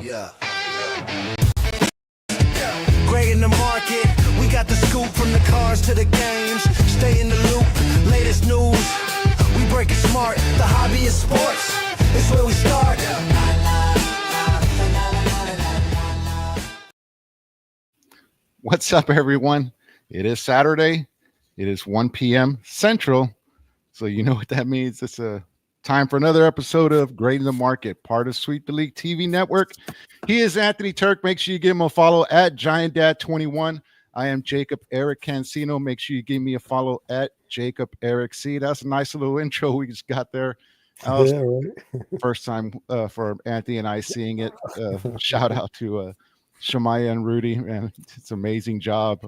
Yeah. Great in the market. We got the scoop from the cars to the games. Stay in the loop. Latest news. We break it smart. The hobby is sports. It's where we start. What's up, everyone? It is Saturday. It is 1 p.m. Central. So you know what that means. It's a time for another episode of Great in the Market, part of Sweep the League TV network. He is Anthony Turk. Make sure you give him a follow at Giant Dad 21. I am Jacob Eric Cancino. Make sure you give me a follow at Jacob Eric C. That's a nice little intro we just got there. Yeah, right. First time for Anthony and I seeing it. Shout out to Shamaya and Rudy, man. It's an amazing job.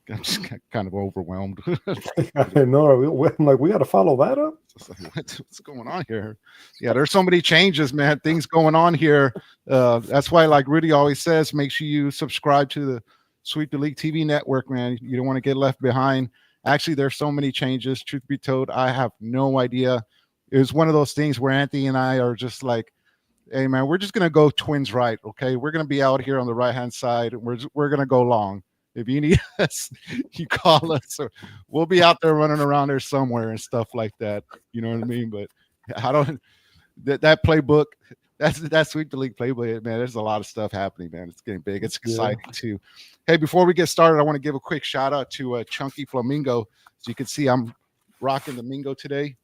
I'm just kind of overwhelmed. I know. I'm like, we got to follow that up. What's going on here? Yeah, there's so many changes, man. Things going on here. That's why, like Rudy always says, make sure you subscribe to the Sweep the League TV network, man. You don't want to get left behind. Actually, there's so many changes. Truth be told, I have no idea. It was one of those things where Anthony and I are just like, hey, man, we're just going to go twins right, okay? We're going to be out here on the right-hand side. And we're going to go long. If you need us, you call us, or we'll be out there running around there somewhere and stuff like that. You know what I mean? But I don't that playbook. That's Sweep the League playbook, man. There's a lot of stuff happening, man. It's getting big. It's exciting too. Hey, before we get started, I want to give a quick shout out to Chunky Flamingo. As you can see, I'm rocking the Mingo today.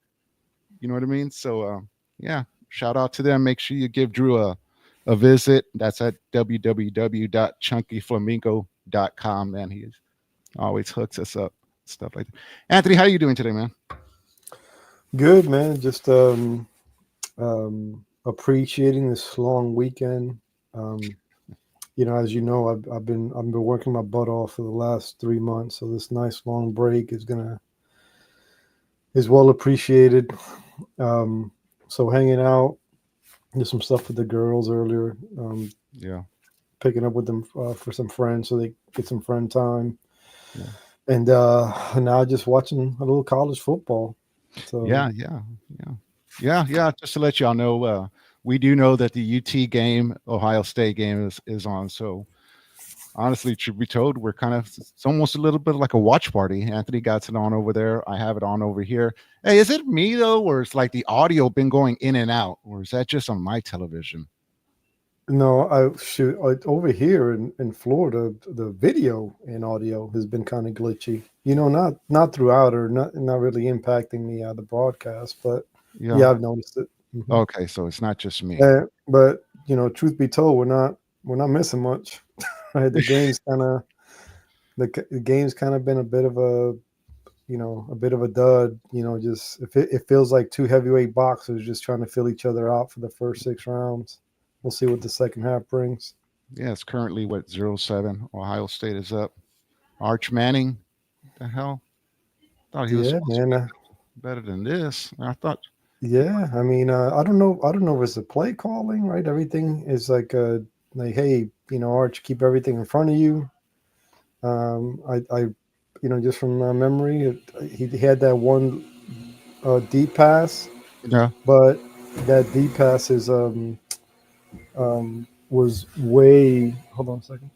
You know what I mean? So yeah, shout out to them. Make sure you give Drew a visit. That's at www.chunkyflamingo.com. Man, he always hooks us up, stuff like that. Anthony, how are you doing today, man? Good, man. Just appreciating this long weekend. As you know, I've been working my butt off for the last 3 months, so this nice long break is well appreciated. So hanging out, did some stuff with the girls earlier. Picking up with them for some friends so they get some friend time. Yeah. And now just watching a little college football. So yeah. Just to let y'all know, we do know that the UT game, Ohio State game is on. So honestly, truth be told, it's almost a little bit like a watch party. Anthony got it on over there. I have it on over here. Hey, is it me though, or is like the audio been going in and out, or is that just on my television? No, over here in Florida, the video and audio has been kind of glitchy. Not throughout or not really impacting the broadcast, but yeah, I've noticed it. Mm-hmm. Okay, so it's not just me. But truth be told, we're not missing much. Right? The game's kind of been a bit of a dud. Just it feels like two heavyweight boxers just trying to fill each other out for the first 6 rounds. We'll see what the second half brings. Yeah, it's currently 0-7. Ohio State is up. Arch Manning, what the hell? Thought he was better than this. I thought. Yeah, I mean, I don't know if it's the play calling, right? Everything is like hey, Arch, keep everything in front of you. I just from memory, he had that one deep pass. Yeah, but that deep pass is was way. Hold on a second.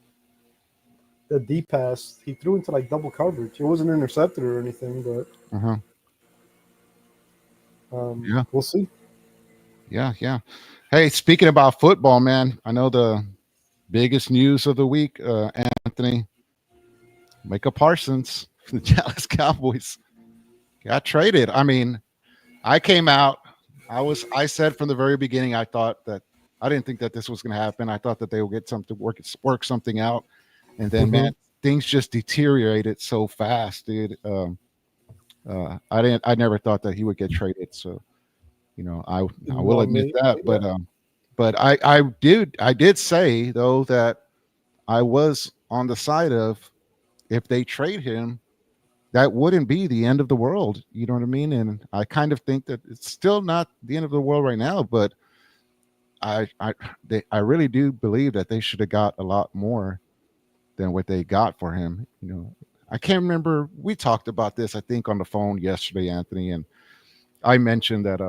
The deep pass he threw into like double coverage. It wasn't intercepted or anything, but we'll see. Yeah. Hey, speaking about football, man, I know the biggest news of the week, Anthony, Micah Parsons, the Dallas Cowboys got traded. I mean, I came out. I said from the very beginning, I didn't think that this was going to happen. I thought that they would get something work something out, and then man, things just deteriorated so fast, dude. I never thought that he would get traded. So, I will admit that. But I did say though that I was on the side of if they trade him, that wouldn't be the end of the world. You know what I mean? And I kind of think that it's still not the end of the world right now, but I really do believe that they should have got a lot more than what they got for him. I can't remember. We talked about this, I think, on the phone yesterday, Anthony, and I mentioned that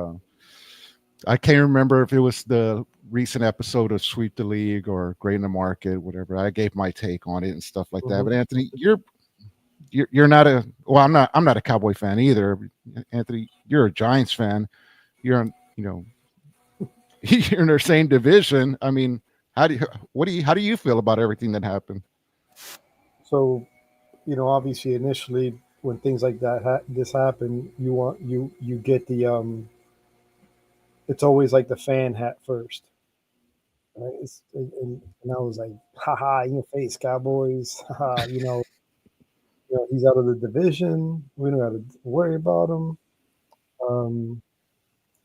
I can't remember if it was the recent episode of Sweep the League or Great in the Market, whatever. I gave my take on it and stuff like that. But Anthony, you're not a well. I'm not a Cowboy fan either. Anthony, you're a Giants fan. You're you're in the same division. I mean, how do you feel about everything that happened? So, obviously, initially, when things like that this happen, you get the it's always like the fan hat first, right? And I was like, haha, in your face, Cowboys. Haha, he's out of the division. We don't have to worry about him. Um,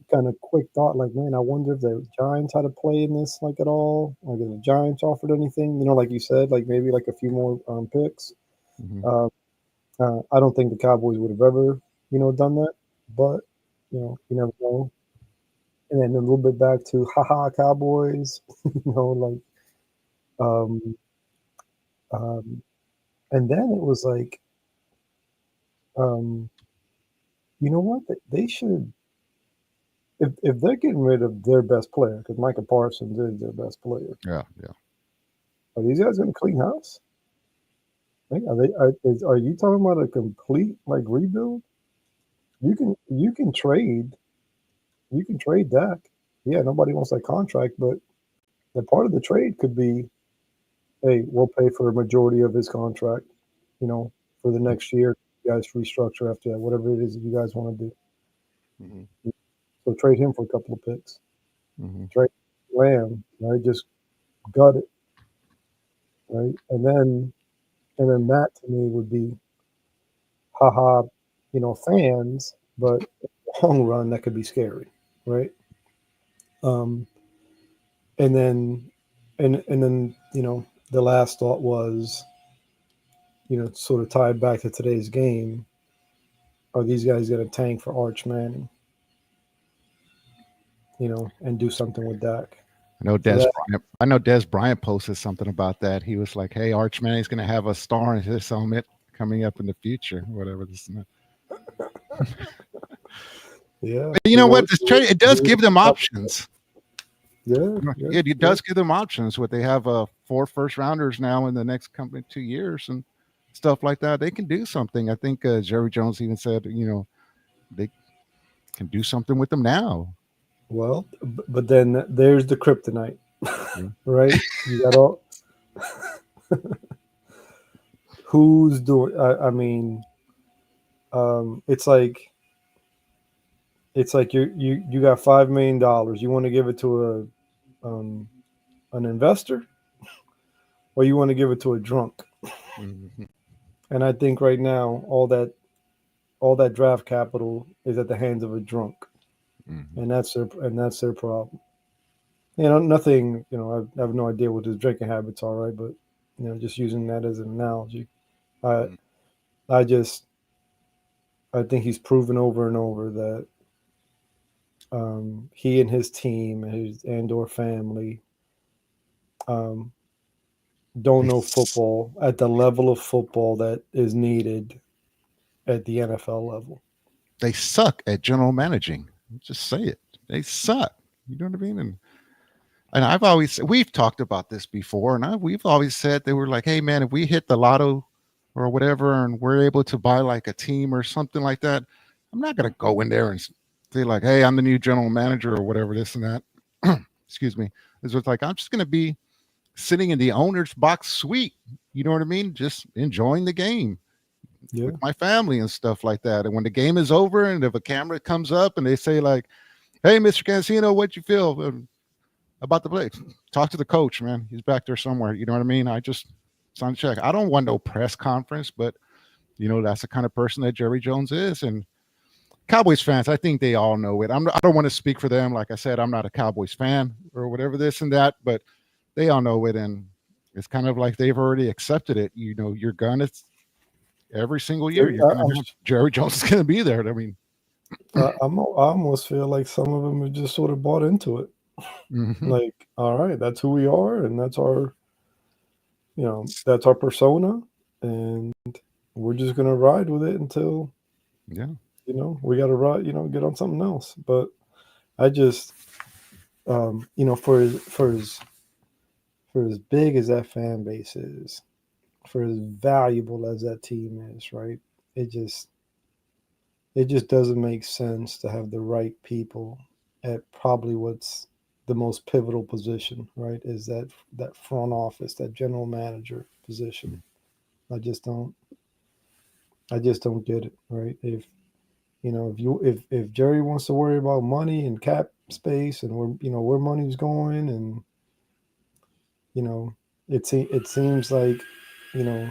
Kind of quick thought, like, man, I wonder if the Giants had to play in this, like, at all. Like, if the Giants offered anything, like you said, like maybe like a few more picks. Mm-hmm. I don't think the Cowboys would have ever, done that. But, you never know. And then a little bit back to haha Cowboys, like, um, um, and then it was like, you know what? They should, if they're getting rid of their best player, because Micah Parsons is their best player. Yeah. Are these guys going to clean house? Like, are you talking about a complete like rebuild? You can trade Dak. Yeah, nobody wants that contract, but the part of the trade could be, hey, we'll pay for a majority of his contract, for the next year. You guys restructure after that, whatever it is that you guys want to do. Mm-hmm. So trade him for a couple of picks. Mm-hmm. Trade Lamb, right? Just gut it, right? And then that to me would be, haha, fans, but in the long run that could be scary, right? And then the last thought was, sort of tied back to today's game. Are these guys going to tank for Arch Manning? And do something with Dak. I know Des Bryant posted something about that. He was like, "Hey, Arch Manning's going to have a star in his helmet coming up in the future, whatever this is." Yeah, but you know what? This trade, it does give them options. Yeah, it does give them options. What they have 4 first rounders now in the next 2 years and stuff like that. They can do something. I think Jerry Jones even said, they can do something with them now. Well, but then there's the kryptonite, right? You got all. Who's doing? I mean, it's like you got $5 million. You want to give it to an investor, or you want to give it to a drunk. Mm-hmm. And I think right now all that draft capital is at the hands of a drunk. Mm-hmm. And that's their problem. Nothing. I have no idea what his drinking habits are, right? But just using that as an analogy, I think he's proven over and over that he and his team, his and/or family, don't know football at the level of football that is needed at the NFL level. They suck at general managing. Just say it. They suck. You know what I mean? And we've talked about this before, and we've always said they were like, hey man, if we hit the lotto or whatever, and we're able to buy like a team or something like that, I'm not gonna go in there and say like, hey, I'm the new general manager or whatever, this and that. Excuse me. It's just like I'm just gonna be sitting in the owner's box suite. You know what I mean? Just enjoying the game. Yeah. With my family and stuff like that. And when the game is over and if a camera comes up and they say like, hey, Mr. Cancino, what you feel about the play? Talk to the coach, man. He's back there somewhere. You know what I mean? I just sign a check. I don't want no press conference, but that's the kind of person that Jerry Jones is. And Cowboys fans, I think they all know it. I don't want to speak for them. Like I said, I'm not a Cowboys fan or whatever this and that, but they all know it. And it's kind of like they've already accepted it. You're gonna every single year, Jerry Jones is going to be there. I mean, I almost feel like some of them have just sort of bought into it. Mm-hmm. Like, all right, that's who we are, and that's our, that's our persona, and we're just going to ride with it until, we got to ride, get on something else. But I just, you know, for as big as that fan base is, for as valuable as that team is, right? It just it just doesn't make sense to have the right people at probably what's the most pivotal position, right? Is that front office, that general manager position. I just don't I just don't get it, right? If you know, if Jerry wants to worry about money and cap space and where you know where money's going, and you know, it seems like, you know,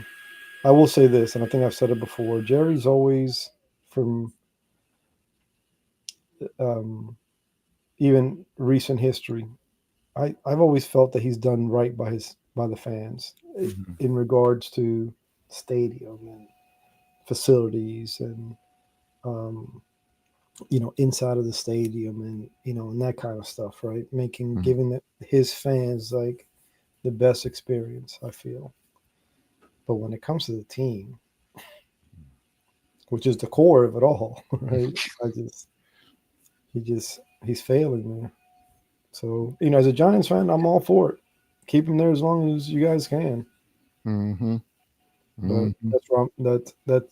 I will say this, and I think I've said it before. Jerry's always from um, even recent history. I've always felt that he's done right by the fans Mhm. in regards to stadium and facilities and um, you know, inside of the stadium and you know, and that kind of stuff, right? Making Mhm. giving his fans like the best experience, I feel. But when it comes to the team, which is the core of it all, right? I just he's failing there. So you know, as a Giants fan, I'm all for it. Keep him there as long as you guys can. Mhm. But Mhm.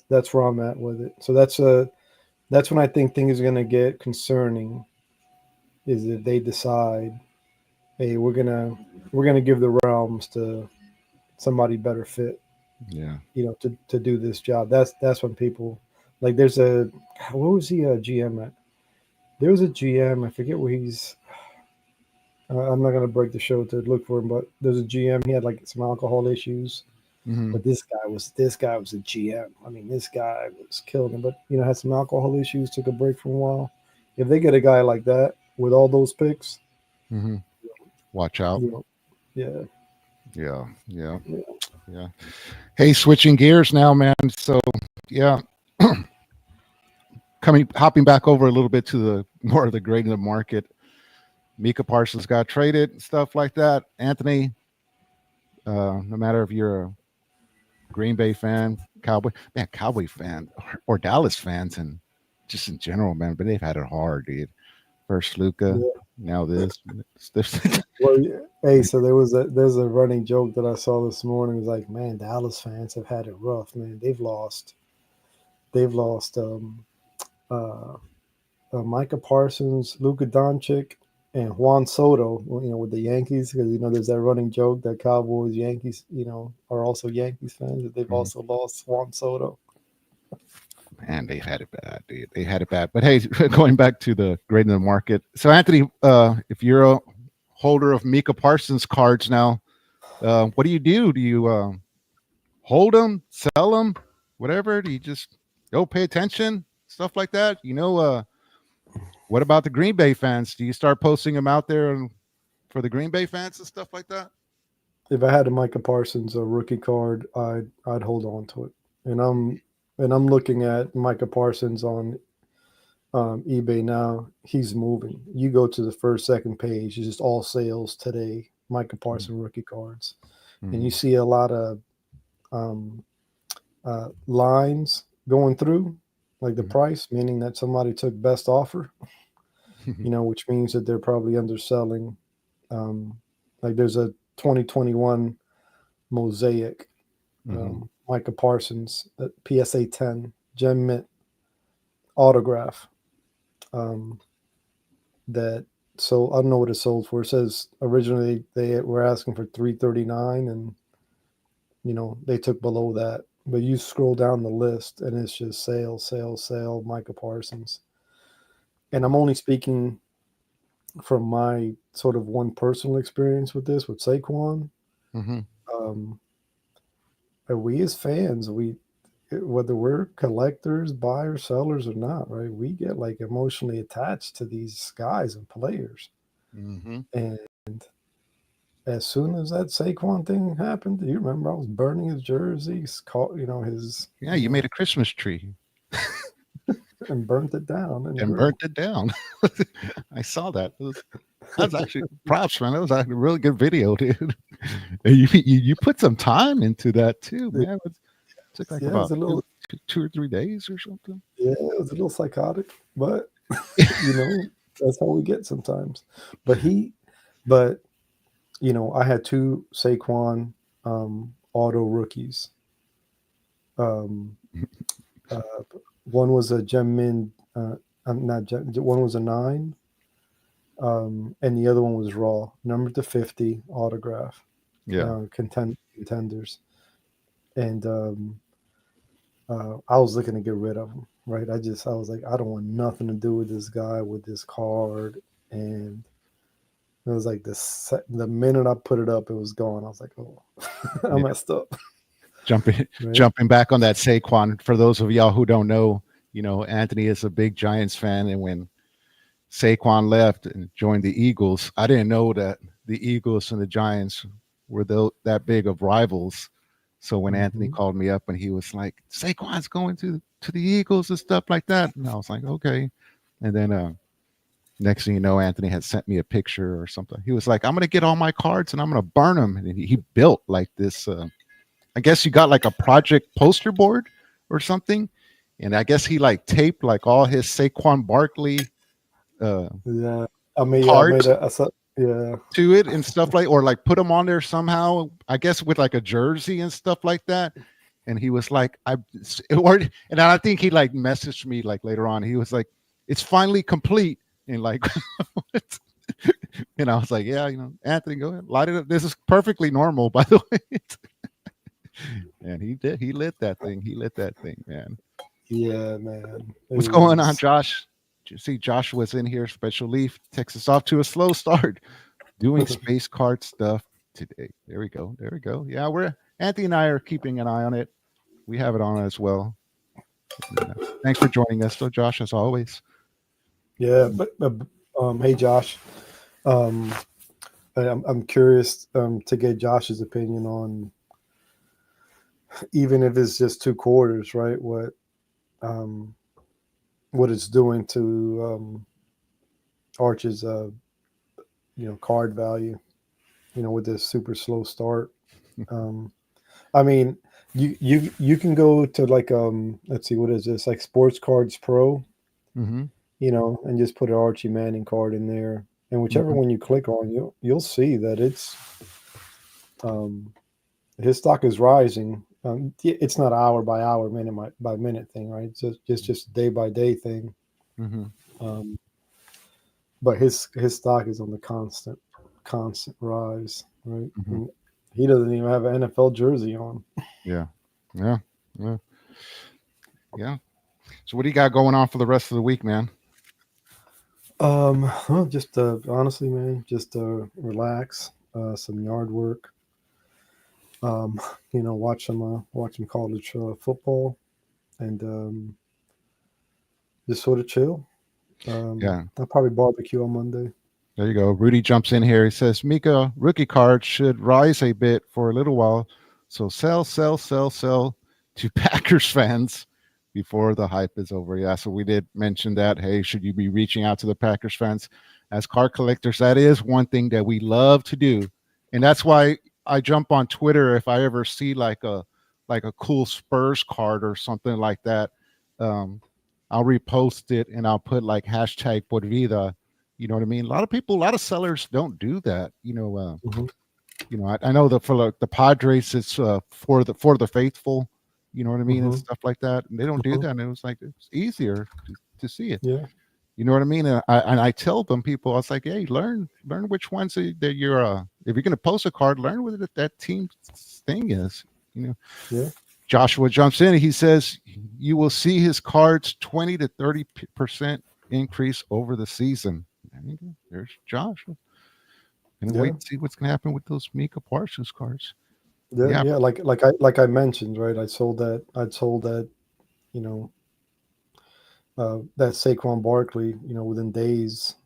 that's where I'm at with it. So that's when I think things are gonna get concerning. Is if they decide, hey, we're gonna give the realms to somebody better fit, Yeah. you know, to do this job. That's when people like there's a what was he a GM at? There was a GM. I forget where he's. I'm not gonna break the show to look for him, but there's a GM. He had like some alcohol issues, Mhm. but this guy was a GM. I mean, this guy was killing him, but you know had some alcohol issues. Took a break for a while. If they get a guy like that with all those picks, Mhm. Watch out. you know, yeah, Yeah. Yeah. yeah. Yeah. Hey, switching gears now, man. So, yeah, hopping back over a little bit to the more of the grade of the market. Micah Parsons got traded, stuff like that. Anthony, no matter if you're a Green Bay fan, Cowboy fan, or Dallas fans, and just in general, man, but they've had it hard, dude. First Luca, Yeah. now this. Well, yeah. Hey, so there's a running joke that I saw this morning. It's like, man, Dallas fans have had it rough, man. They've lost uh, Micah Parsons, Luka Doncic, and Juan Soto. You know, with the Yankees, because you know there's that running joke that Cowboys, Yankees, you know, are also Yankees fans. That they've Mhm. also lost Juan Soto. Man, they've had it bad, dude. They had it bad. But hey, going back to the grade of the market. So, Anthony, if you're a holder of Micah Parsons cards now, what do you do? Do you hold them, sell them, whatever? Do you just go pay attention, stuff like that? What about the Green Bay fans? Do you start posting them out there for the Green Bay fans and stuff like that? If I had a Micah Parsons rookie card, I'd hold on to it. And I'm looking at Micah Parsons on eBay now. He's moving. You go to the first, second page, it's just all sales today. Micah Parsons rookie cards, and you Mm-hmm. see a lot of um, lines going through, like the price, meaning that somebody took best offer. Mm-hmm. You know, which means that they're probably underselling. Um, like there's a 2021 Mosaic, Mm-hmm. Micah Parsons, PSA 10 Gem Mint autograph. Um, that so I don't know what it sold for. It says originally they were asking for 339, and you know they took below that. But you scroll down the list and it's just sale, sale, sale. Micah Parsons, and I'm only speaking from my sort of one personal experience with this with Saquon. Mm-hmm. Um, we as fans, we whether we're collectors, buyers, sellers, or not, right? We get like emotionally attached to these guys and players, Mm-hmm. and as soon as that Saquon thing happened, do you remember I was burning his jerseys, you know, Yeah, you made a Christmas tree and burnt it down in the and group. burnt it down. I saw that. That's actually props, man. That was actually a really good video, dude. And you put some time into that too, man. It took like Yeah, it was about a little, 2 or 3 days or something. yeah, it was a little psychotic, but you know, That's how we get sometimes. But I had 2 Saquon auto rookies. Um, uh, one was a Gem Min, not Gem, one was a 9, and the other one was raw, number to 50 autograph. Yeah. Contenders, and I was looking to get rid of him. Right, I was like, I don't want nothing to do with this guy with this card, and it was like the minute I put it up, it was gone. I was like, oh, I messed up. Jumping back on that Saquon, for those of y'all who don't know, Anthony is a big Giants fan, and when Saquon left and joined the Eagles, I didn't know that the Eagles and the Giants were that big of rivals. So when Anthony called me up and he was like, Saquon's going to the Eagles and stuff like that, and I was like, okay. And then next thing you know, Anthony had sent me a picture or something. He was like, I'm going to get all my cards and I'm going to burn them. And he built like this, I guess you got like a project poster board or something. And I guess he like taped like all his Saquon Barkley cards to it and stuff like, or like put them on there somehow, I guess with like a jersey and stuff like that. And he was like, and I think he like messaged me like later on. He was like, it's finally complete. And like, and I was like, yeah, Anthony, go ahead, light it up. This is perfectly normal, by the way. And he did. He lit that thing. Man. Yeah, man. What's going on, Josh? Did you see Joshua's in here? Special Leaf takes us off to a slow start, doing space card stuff today. There we go. Yeah, Anthony and I are keeping an eye on it. We have it on as well. Thanks for joining us, though, Josh, as always. Yeah, but hey, Josh, I'm curious to get Josh's opinion on, even if it's just 2 quarters, right? What it's doing to Arch's card value, with this super slow start. I mean, you can go to like let's see, what is this, like Sports Cards Pro, and just put an Archie Manning card in there, and whichever one you click on, you'll see that it's his stock is rising. It's not hour by hour, minute by minute thing, right? It's just day by day thing. But his stock is on the constant rise, right? And he doesn't even have an NFL jersey on. Yeah. So what do you got going on for the rest of the week, man? Well, just honestly, man, just relax, some yard work. Watch some college football, and just sort of chill. I'll probably barbecue on Monday. There you go. Rudy jumps in here. He says, Micah, rookie cards should rise a bit for a little while. So sell to Packers fans before the hype is over. Yeah, so we did mention that. Hey, should you be reaching out to the Packers fans? As card collectors, that is one thing that we love to do. And that's why I jump on Twitter if I ever see like a cool Spurs card or something like that. I'll repost it and I'll put like hashtag Por Vida. You know what I mean? A lot of sellers don't do that. I know that for the Padres, it's for the faithful. You know what I mean, and stuff like that. And they don't do that. And it was like it's easier to see it. Yeah. You know what I mean? And I tell people, I was like, hey, learn which ones that you're. If you're going to post a card, learn what that team thing is. Yeah. Joshua jumps in and he says, you will see his cards 20 to 30% increase over the season. There's Joshua. And wait and see what's going to happen with those Micah Parsons cards. Yeah. Like I mentioned, right? I sold that, that Saquon Barkley, within days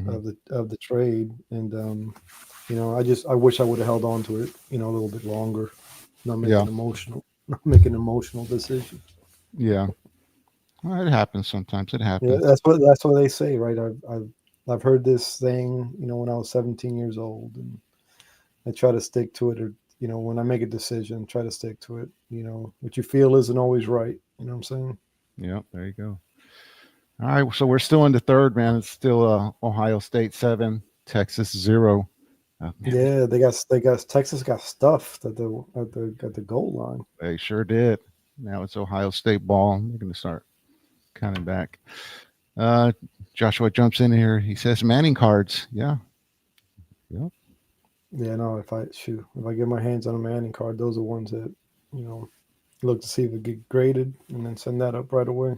of the trade, and I wish I would have held on to it, a little bit longer, not make an emotional decision. Yeah, well, it happens sometimes. It happens. Yeah, that's what they say, right? I've heard this thing, when I was 17 years old, and I try to stick to it, or when I make a decision, try to stick to it. What you feel isn't always right. You know what I'm saying? Yeah, there you go. All right, so we're still in the third, man. It's still Ohio State 7, Texas 0. Yeah, Texas got stuffed at the goal line. They sure did. Now it's Ohio State ball. They're going to start counting back. Joshua jumps in here. He says Manning cards. Yeah. Yep. Yeah, no. If I get my hands on a Manning card, those are ones that look to see if it get graded and then send that up right away.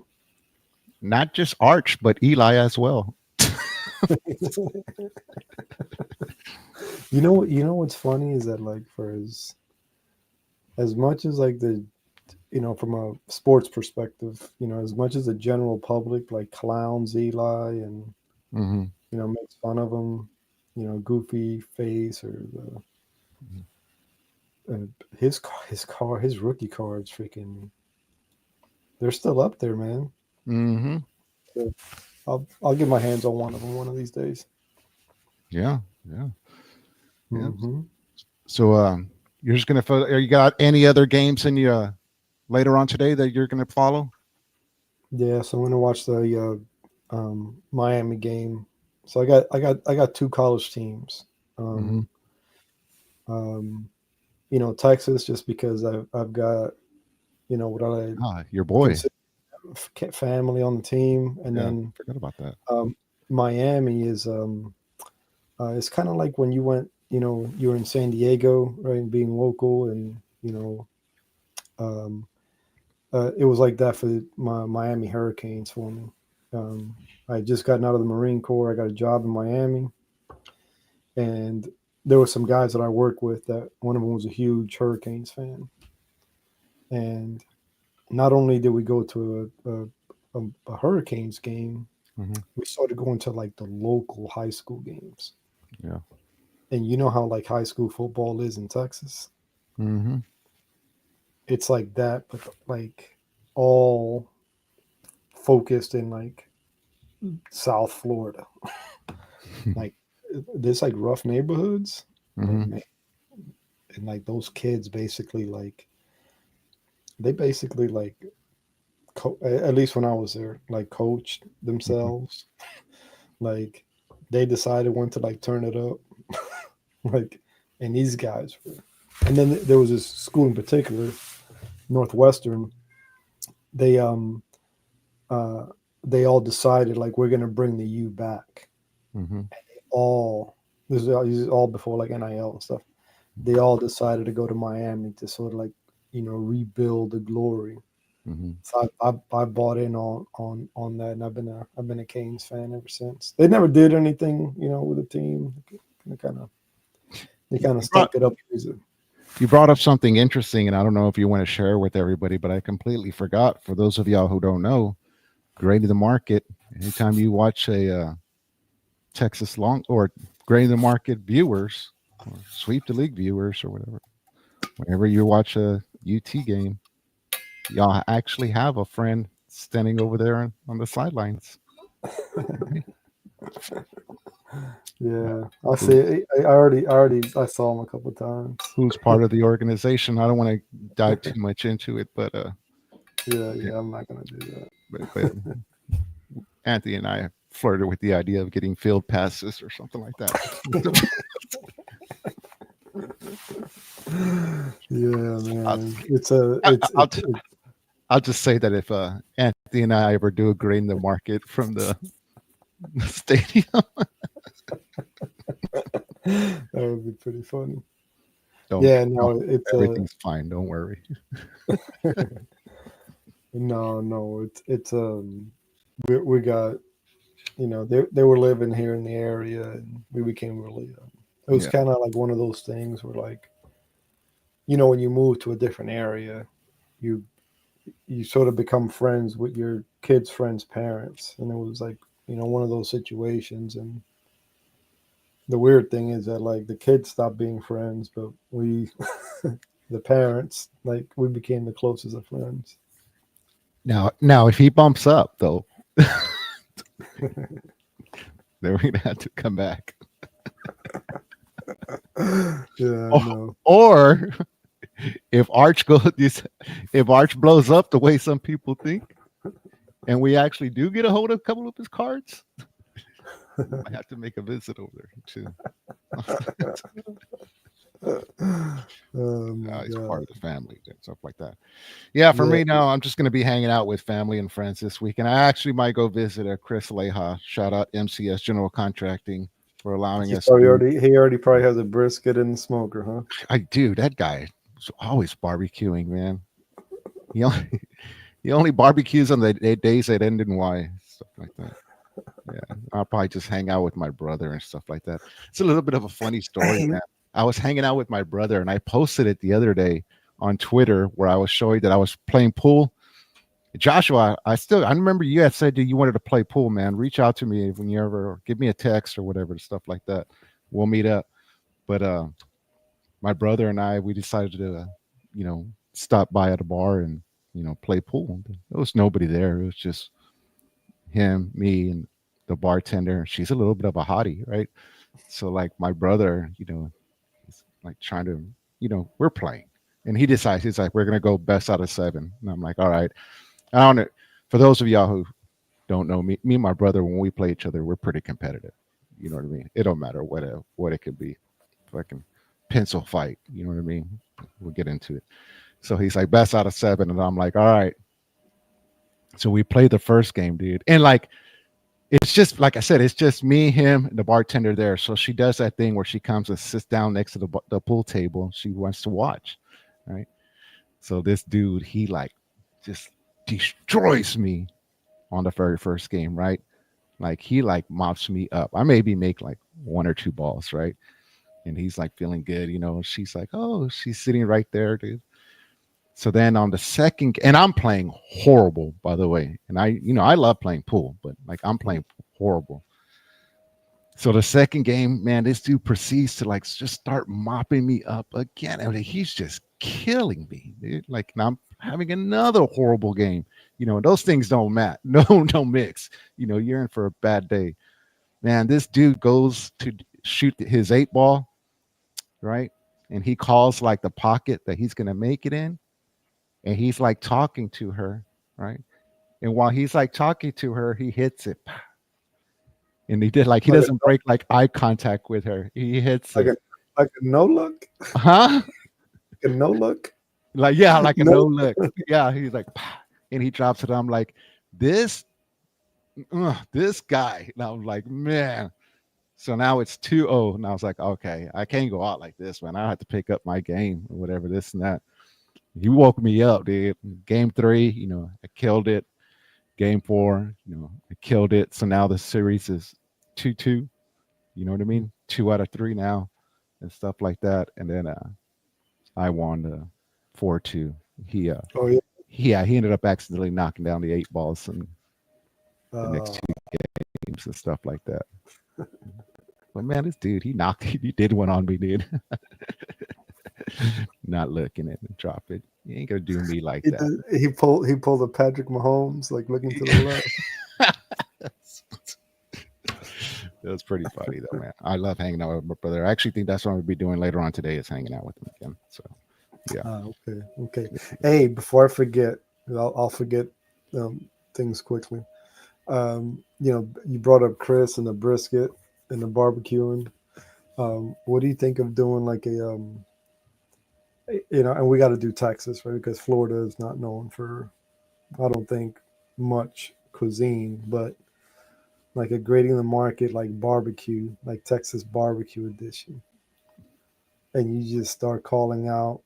Not just Arch, but Eli as well. You know what's funny is that, like, for as much as, like, the from a sports perspective, as much as the general public like clowns Eli and makes fun of him, goofy face or his rookie cards, freaking, they're still up there, man. Mm-hmm. So I'll get my hands on one of them one of these days. Yeah. Mm-hmm. So you're just gonna. You got any other games in you later on today that you're gonna follow? Yeah, so I'm gonna watch the Miami game. So I got two college teams. Texas, just because I've got what I your boy family on the team, and then forgot about that. Miami is it's kind of like when you went, you were in San Diego, right, being local, and it was like that for my Miami Hurricanes for me. I had just gotten out of the Marine Corps. I got a job in Miami, and there were some guys that I worked with that one of them was a huge Hurricanes fan. And not only did we go to a Hurricanes game, we started going to like the local high school games. Yeah. And you know how like high school football is in Texas? Mm-hmm. It's like that, but like all focused in like South Florida. Like there's like rough neighborhoods. And like those kids basically like at least when I was there, like coached themselves. Like they decided when to like turn it up. Like, and these guys were, and then there was this school in particular, Northwestern. They all decided like we're gonna bring the U back. And this is all before like NIL and stuff. They all decided to go to Miami to sort of like rebuild the glory. So I bought in on that, and I've been a Canes fan ever since. They never did anything with the team. They kind of stuck it up. You brought up something interesting, and I don't know if you want to share with everybody, but I completely forgot. For those of y'all who don't know, Grading the Market, anytime you watch a Texas Long or Grading the Market viewers or Sweep the League viewers or whatever, whenever you watch a UT game, y'all actually have a friend standing over there on the sidelines. Yeah, I see. I saw him a couple of times. Who's part of the organization? I don't want to dive too much into it, but yeah, I'm not gonna do that. But Anthony and I flirted with the idea of getting field passes or something like that. Yeah, man. I'll just say that if Anthony and I ever do a Grading the Market from the stadium, that would be pretty funny. Everything's fine. Don't worry. No, it's we got they were living here in the area, and we became really. It was kind of like one of those things where, like, when you move to a different area, you sort of become friends with your kids' friends' parents, and it was like one of those situations. And the weird thing is that like the kids stopped being friends, but we, the parents, like we became the closest of friends. Now, if he bumps up though, then we're gonna have to come back. Or if Arch blows up the way some people think, and we actually do get a hold of a couple of his cards. I have to make a visit over there too. He's part of the family and stuff like that. Yeah, for me now, I'm just going to be hanging out with family and friends this week, and I actually might go visit Chris Leha. Shout out MCS General Contracting for allowing us. He already probably has a brisket in the smoker, huh? I do. That guy is always barbecuing, man. He only barbecues on the days that end in Y, stuff like that. Yeah, I'll probably just hang out with my brother and stuff like that. It's a little bit of a funny story, man. I was hanging out with my brother, and I posted it the other day on Twitter where I was showing that I was playing pool. Joshua, I remember you had said that you wanted to play pool, man. Reach out to me when you ever, give me a text or whatever, stuff like that. We'll meet up. But my brother and I, we decided to, stop by at a bar and, play pool. There was nobody there. It was just him, me, and the bartender. She's a little bit of a hottie, right? So like my brother, he's like trying to, we're playing. And he decides, he's like, we're going to go best out of 7. And I'm like, all right. I don't know. For those of y'all who don't know me and my brother, when we play each other, we're pretty competitive. You know what I mean? It don't matter what it could be. Fucking pencil fight. You know what I mean? We'll get into it. So he's like, best out of 7. And I'm like, all right. So we played the first game, dude. And like, it's just, like I said, it's just me, him, and the bartender there. So she does that thing where she comes and sits down next to the pool table. She wants to watch, right? So this dude, he like just destroys me on the very first game, right? Like he like mops me up. I maybe make like 1 or 2 balls, right? And he's like feeling good, She's like, oh, she's sitting right there, dude. So then on the second, and I'm playing horrible, by the way. And I love playing pool, but like I'm playing horrible. So the second game, man, this dude proceeds to like just start mopping me up again. I mean, he's just killing me, dude. Like, and I'm having another horrible game. Those things don't match. No, don't mix. You're in for a bad day. Man, this dude goes to shoot his 8 ball, right? And he calls like the pocket that he's gonna make it in. And he's like talking to her, right? And while he's like talking to her, he hits it. And he doesn't break like eye contact with her. He hits like it. Like a no look? Huh? A no look? Like, yeah, like a no look. Yeah, he's like, and he drops it. I'm like, this guy. And I'm like, man. So now it's 2-0. And I was like, okay, I can't go out like this, man. I have to pick up my game or whatever, this and that. He woke me up, dude. Game 3, I killed it. Game 4, I killed it. So now the series is 2-2. You know what I mean? 2 out of 3 now, and stuff like that. And then I won 4-2. He ended up accidentally knocking down the 8 balls in the next 2 games and stuff like that. But man, this dude, he did one on me, dude. Not looking at it, drop it. You ain't gonna do me like that. He pulled a Patrick Mahomes, like looking to the left. That was pretty funny though, man. I love hanging out with my brother. I actually think that's what I'll be doing later on today, is hanging out with him again. So yeah. Okay. Hey, before I forget, I'll forget things quickly. You brought up Chris and the brisket and the barbecuing. What do you think of doing like a and we got to do Texas, right? Because Florida is not known for, I don't think, much cuisine, but like a grading the market, like barbecue, like Texas barbecue edition. And you just start calling out,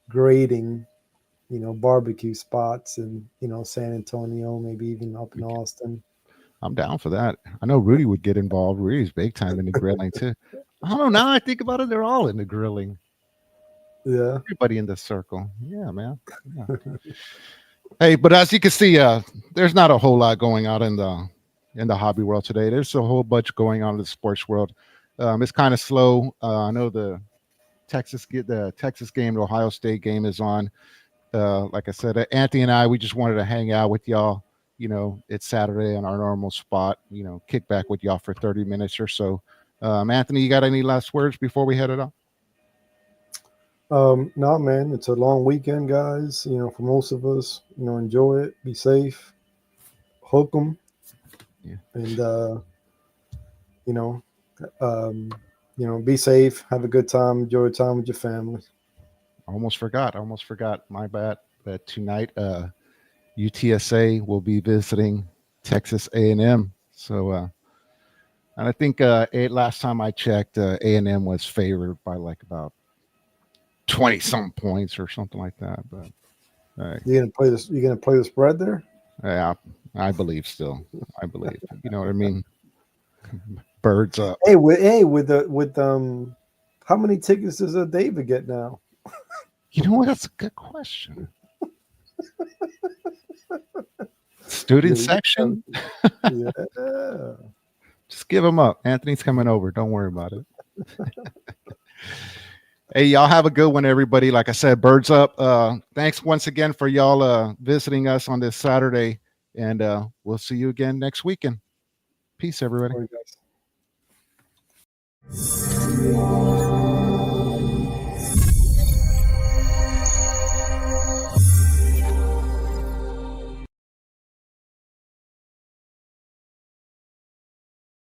grading, barbecue spots in, San Antonio, maybe even up in Austin. I'm down for that. I know Rudy would get involved. Rudy's big time in the grilling too. I don't know. Now I think about it, they're all in the grilling. Yeah. Everybody in the circle. Yeah, man. Yeah. Hey, but as you can see, there's not a whole lot going on in the hobby world today. There's a whole bunch going on in the sports world. It's kind of slow. I know the Texas game, the Ohio State game is on. Like I said, Anthony and I, we just wanted to hang out with y'all. It's Saturday on our normal spot. Kick back with y'all for 30 minutes or so. Anthony, you got any last words before we head it off? No, man, it's a long weekend, guys. For most of us, enjoy it, be safe. hook them, Yeah. and be safe, have a good time, enjoy time with your family. Almost forgot. My bad. But tonight, UTSA will be visiting Texas A&M. So, and I think last time I checked, A&M was favored by like about 20 some points or something like that. But You gonna play this? You gonna play the spread there? yeah, I believe still. I believe. You know what I mean? Birds up. Hey, with how many tickets does David get now? You know what? That's a good question. Student section? Yeah. Just give them up. Anthony's coming over. Don't worry about it. Hey, y'all have a good one, everybody. Like I said, birds up. Thanks once again for y'all visiting us on this Saturday. And we'll see you again next weekend. Peace, everybody. All right, guys.